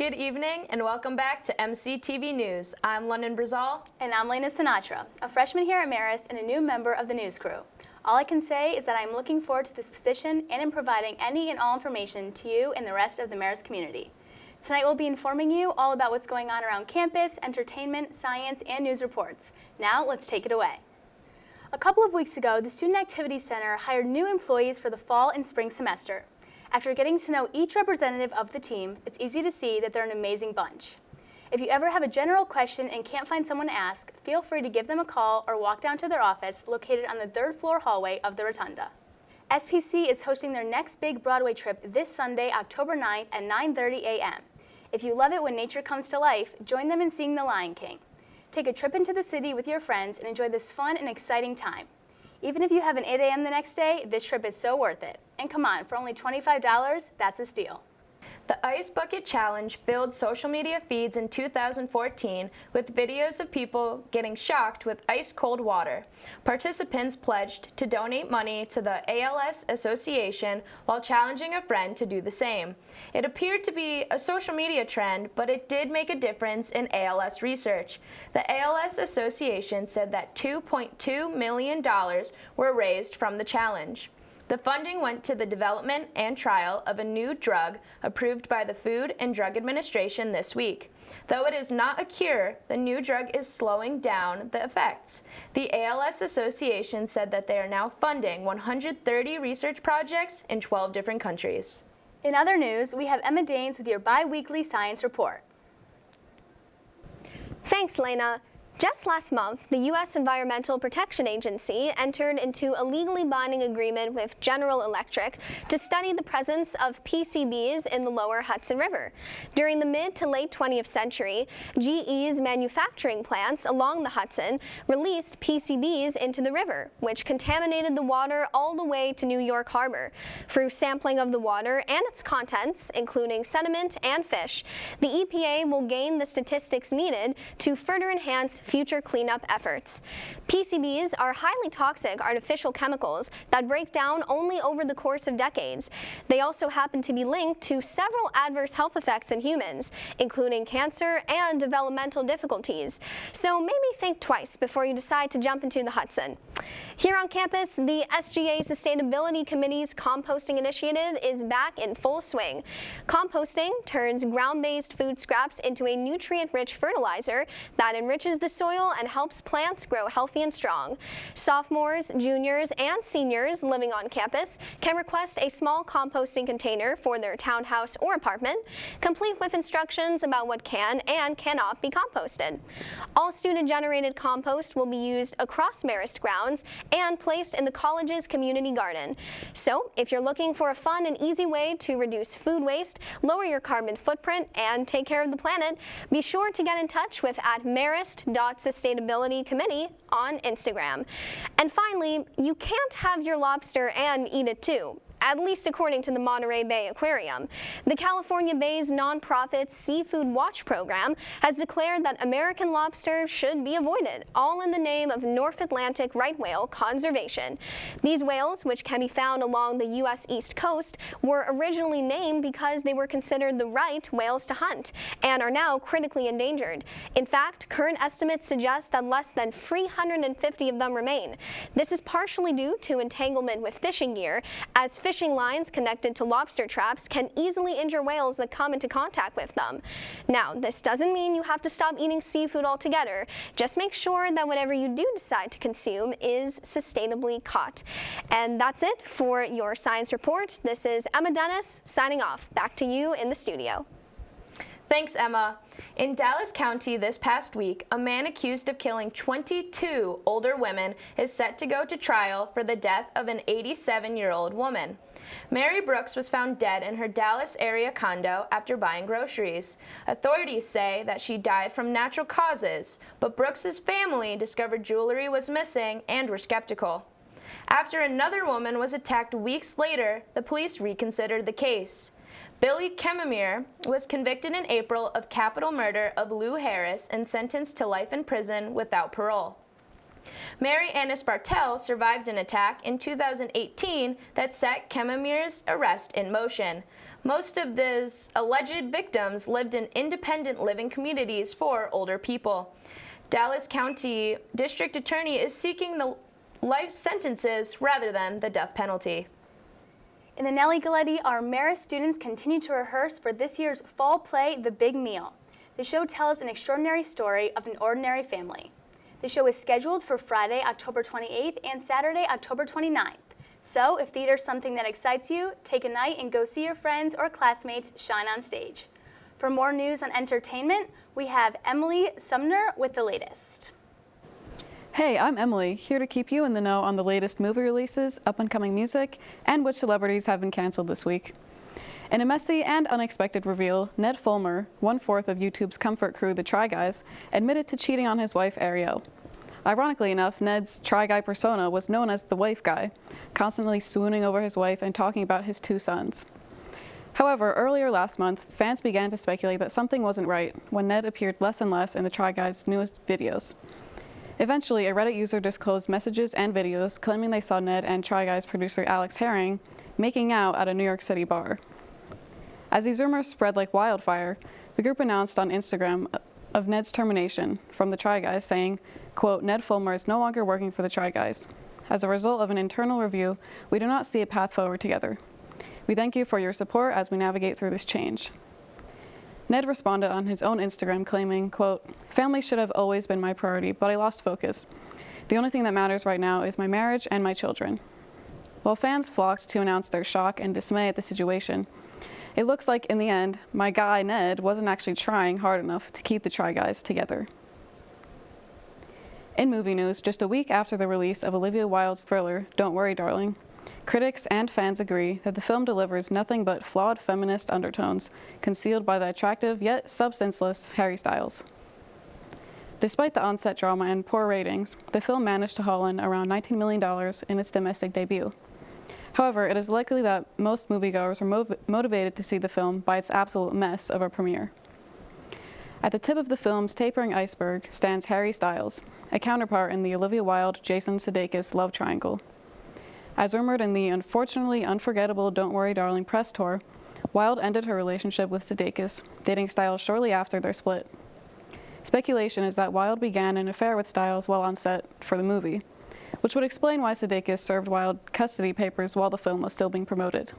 Good evening and welcome back to MCTV News. I'm London Brazal. And I'm Lena Sinatra, a freshman here at Marist and a new member of the news crew. All I can say is that I'm looking forward to this position and in providing any and all information to you and the rest of the Marist community. Tonight we'll be informing you all about what's going on around campus, entertainment, science, and news reports. Now let's take it away. A couple of weeks ago, the Student Activity Center hired new employees for the fall and spring semester. After getting to know each representative of the team, it's easy to see that they're an amazing bunch. If you ever have a general question and can't find someone to ask, feel free to give them a call or walk down to their office located on the third floor hallway of the Rotunda. SPC is hosting their next big Broadway trip this Sunday, October 9th at 9:30 a.m. If you love it when nature comes to life, join them in seeing The Lion King. Take a trip into the city with your friends and enjoy this fun and exciting time. Even if you have an 8 a.m. the next day, this trip is so worth it. And come on, for only $25, that's a steal. The Ice Bucket Challenge filled social media feeds in 2014 with videos of people getting shocked with ice-cold water. Participants pledged to donate money to the ALS Association while challenging a friend to do the same. It appeared to be a social media trend, but it did make a difference in ALS research. The ALS Association said that $2.2 million were raised from the challenge. The funding went to the development and trial of a new drug approved by the Food and Drug Administration this week. Though it is not a cure, the new drug is slowing down the effects. The ALS Association said that they are now funding 130 research projects in 12 different countries. In other news, we have Emma Danes with your Biweekly Science Report. Thanks, Lena. Just last month, the U.S. Environmental Protection Agency entered into a legally binding agreement with General Electric to study the presence of PCBs in the lower Hudson River. During the mid to late 20th century, GE's manufacturing plants along the Hudson released PCBs into the river, which contaminated the water all the way to New York Harbor. Through sampling of the water and its contents, including sediment and fish, the EPA will gain the statistics needed to further enhance future cleanup efforts. PCBs are highly toxic artificial chemicals that break down only over the course of decades. They also happen to be linked to several adverse health effects in humans, including cancer and developmental difficulties. So maybe think twice before you decide to jump into the Hudson. Here on campus, the SGA Sustainability Committee's composting initiative is back in full swing. Composting turns ground-based food scraps into a nutrient-rich fertilizer that enriches the soil and helps plants grow healthy and strong. Sophomores, juniors, and seniors living on campus can request a small composting container for their townhouse or apartment, complete with instructions about what can and cannot be composted. All student-generated compost will be used across Marist grounds and placed in the college's community garden. So, if you're looking for a fun and easy way to reduce food waste, lower your carbon footprint, and take care of the planet, be sure to get in touch with @Marist.Sustainability Committee on Instagram. And finally, you can't have your lobster and eat it too, at least according to the Monterey Bay Aquarium. The California Bay's nonprofit Seafood Watch program has declared that American lobster should be avoided, all in the name of North Atlantic right whale conservation. These whales, which can be found along the U.S. East Coast, were originally named because they were considered the right whales to hunt and are now critically endangered. In fact, current estimates suggest that less than 350 of them remain. This is partially due to entanglement with fishing gear, as fishing lines connected to lobster traps can easily injure whales that come into contact with them. Now, this doesn't mean you have to stop eating seafood altogether. Just make sure that whatever you do decide to consume is sustainably caught. And that's it for your science report. This is Emma Dennis signing off. Back to you in the studio. Thanks, Emma. In Dallas County this past week, a man accused of killing 22 older women is set to go to trial for the death of an 87-year-old woman. Mary Brooks was found dead in her Dallas area condo after buying groceries. Authorities say that she died from natural causes, but Brooks's family discovered jewelry was missing and were skeptical. After another woman was attacked weeks later, the police reconsidered the case. Billy Chemirmir was convicted in April of capital murder of Lou Harris and sentenced to life in prison without parole. Mary Annis Bartell survived an attack in 2018 that set Chemirmir's arrest in motion. Most of these alleged victims lived in independent living communities for older people. Dallas County District Attorney is seeking the life sentences rather than the death penalty. In the Nellie Galetti, our Marist students continue to rehearse for this year's fall play, The Big Meal. The show tells an extraordinary story of an ordinary family. The show is scheduled for Friday, October 28th and Saturday, October 29th. So if theater's something that excites you, take a night and go see your friends or classmates shine on stage. For more news on entertainment, we have Emily Sumner with the latest. Hey, I'm Emily, here to keep you in the know on the latest movie releases, up-and-coming music, and which celebrities have been canceled this week. In a messy and unexpected reveal, Ned Fulmer, one-fourth of YouTube's comfort crew, the Try Guys, admitted to cheating on his wife, Ariel. Ironically enough, Ned's Try Guy persona was known as the wife guy, constantly swooning over his wife and talking about his 2 sons. However, earlier last month, fans began to speculate that something wasn't right when Ned appeared less and less in the Try Guys' newest videos. Eventually, a Reddit user disclosed messages and videos claiming they saw Ned and Try Guys producer Alex Herring making out at a New York City bar. As these rumors spread like wildfire, the group announced on Instagram of Ned's termination from the Try Guys, saying, quote, Ned Fulmer is no longer working for the Try Guys. As a result of an internal review, we do not see a path forward together. We thank you for your support as we navigate through this change. Ned responded on his own Instagram claiming, quote, family should have always been my priority, but I lost focus. The only thing that matters right now is my marriage and my children. While fans flocked to announce their shock and dismay at the situation, it looks like in the end, my guy Ned wasn't actually trying hard enough to keep the Try Guys together. In movie news, just a week after the release of Olivia Wilde's thriller, Don't Worry, Darling, critics and fans agree that the film delivers nothing but flawed feminist undertones concealed by the attractive yet substanceless Harry Styles. Despite the on-set drama and poor ratings, the film managed to haul in around $19 million in its domestic debut. However, it is likely that most moviegoers were motivated to see the film by its absolute mess of a premiere. At the tip of the film's tapering iceberg stands Harry Styles, a counterpart in the Olivia Wilde-Jason Sudeikis love triangle. As rumored in the unfortunately unforgettable Don't Worry Darling press tour, Wilde ended her relationship with Sudeikis, dating Styles shortly after their split. Speculation is that Wilde began an affair with Styles while on set for the movie, which would explain why Sudeikis served Wilde custody papers while the film was still being promoted.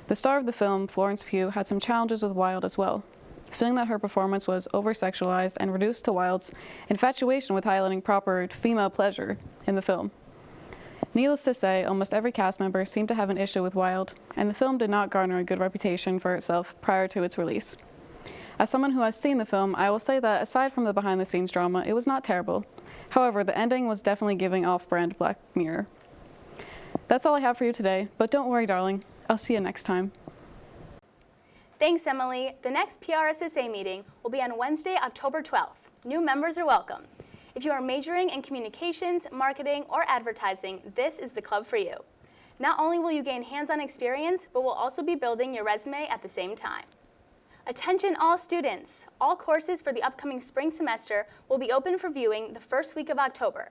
The star of the film, Florence Pugh, had some challenges with Wilde as well, feeling that her performance was over-sexualized and reduced to Wilde's infatuation with highlighting proper female pleasure in the film. Needless to say, almost every cast member seemed to have an issue with Wilde, and the film did not garner a good reputation for itself prior to its release. As someone who has seen the film, I will say that aside from the behind-the-scenes drama, it was not terrible. However, the ending was definitely giving off-brand Black Mirror. That's all I have for you today, but don't worry, darling. I'll see you next time. Thanks, Emily. The next PRSSA meeting will be on Wednesday, October 12th. New members are welcome. If you are majoring in communications, marketing, or advertising, this is the club for you. Not only will you gain hands-on experience, but will also be building your resume at the same time. Attention all students! All courses for the upcoming spring semester will be open for viewing the first week of October.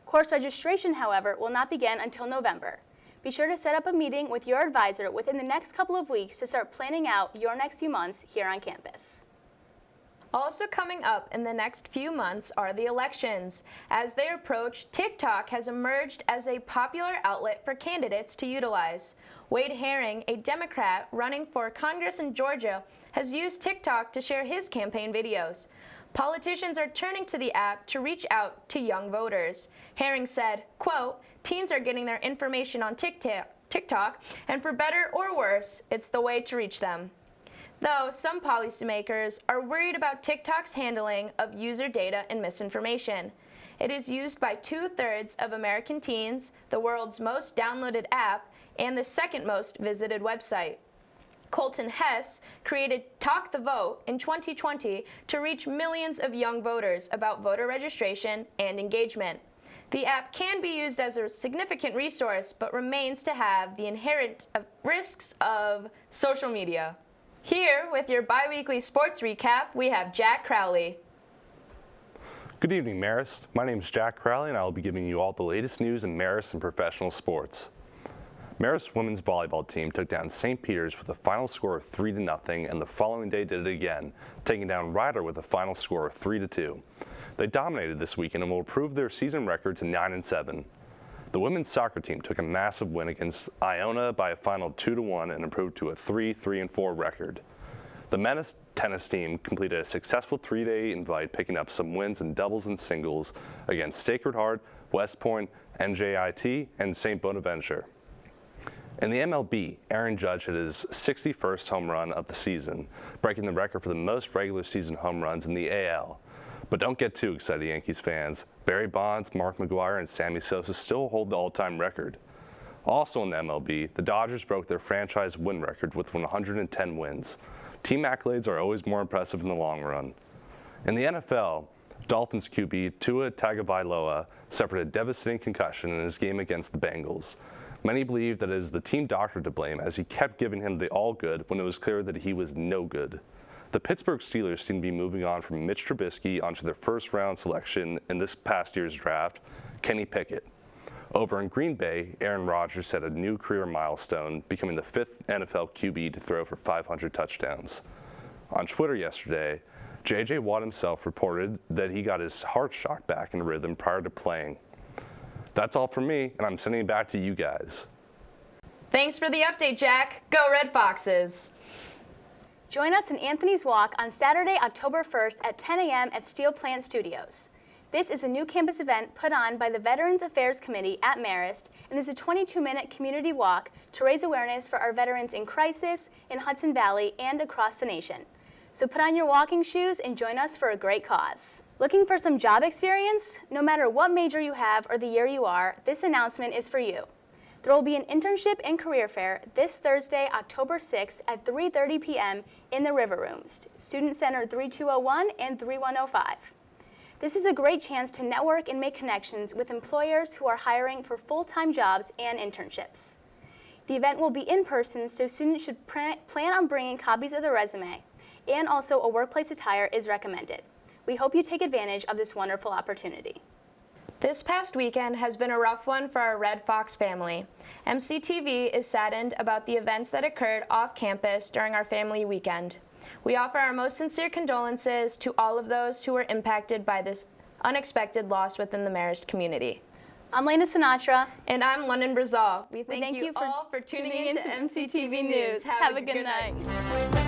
Course registration, however, will not begin until November. Be sure to set up a meeting with your advisor within the next couple of weeks to start planning out your next few months here on campus. Also coming up in the next few months are the elections. As they approach, TikTok has emerged as a popular outlet for candidates to utilize. Wade Herring, a Democrat running for Congress in Georgia, has used TikTok to share his campaign videos. Politicians are turning to the app to reach out to young voters. Herring said, quote, teens are getting their information on TikTok, and for better or worse, it's the way to reach them. Though some policymakers are worried about TikTok's handling of user data and misinformation. It is used by 2/3 of American teens, the world's most downloaded app, and the second most visited website. Colton Hess created Talk the Vote in 2020 to reach millions of young voters about voter registration and engagement. The app can be used as a significant resource, but remains to have the inherent risks of social media. Here, with your biweekly sports recap, we have Jack Crowley. Good evening, Marist. My name is Jack Crowley, and I will be giving you all the latest news in Marist and professional sports. Marist women's volleyball team took down St. Peter's with a final score of 3-0, and the following day did it again, taking down Ryder with a final score of 3-2. They dominated this weekend and will improve their season record to 9-7. The women's soccer team took a massive win against Iona by a final 2-1 and improved to a 3-4 record. The men's tennis team completed a successful 3-day invite, picking up some wins in doubles and singles against Sacred Heart, West Point, NJIT, and St. Bonaventure. In the MLB, Aaron Judge hit his 61st home run of the season, breaking the record for the most regular season home runs in the AL. But don't get too excited, Yankees fans. Barry Bonds, Mark McGwire, and Sammy Sosa still hold the all-time record. Also in the MLB, the Dodgers broke their franchise win record with 110 wins. Team accolades are always more impressive in the long run. In the NFL, Dolphins QB Tua Tagovailoa suffered a devastating concussion in his game against the Bengals. Many believe that it is the team doctor to blame, as he kept giving him the all good when it was clear that he was no good. The Pittsburgh Steelers seem to be moving on from Mitch Trubisky onto their first-round selection in this past year's draft, Kenny Pickett. Over in Green Bay, Aaron Rodgers set a new career milestone, becoming the 5th NFL QB to throw for 500 touchdowns. On Twitter yesterday, J.J. Watt himself reported that he got his heart shocked back in rhythm prior to playing. That's all from me, and I'm sending it back to you guys. Thanks for the update, Jack. Go Red Foxes! Join us in Anthony's Walk on Saturday, October 1st at 10 a.m. at Steel Plant Studios. This is a new campus event put on by the Veterans Affairs Committee at Marist, and is a 22-minute community walk to raise awareness for our veterans in crisis in Hudson Valley and across the nation. So put on your walking shoes and join us for a great cause. Looking for some job experience? No matter what major you have or the year you are, this announcement is for you. There will be an internship and career fair this Thursday, October 6th at 3:30 p.m. in the River Rooms, Student Center 3201 and 3105. This is a great chance to network and make connections with employers who are hiring for full-time jobs and internships. The event will be in person, so students should plan on bringing copies of their resume, and also a workplace attire is recommended. We hope you take advantage of this wonderful opportunity. This past weekend has been a rough one for our Red Fox family. MCTV is saddened about the events that occurred off campus during our family weekend. We offer our most sincere condolences to all of those who were impacted by this unexpected loss within the Marist community. I'm Lena Sinatra. And I'm London Brazal. We thank you you all for tuning in to MCTV News. Have a good night.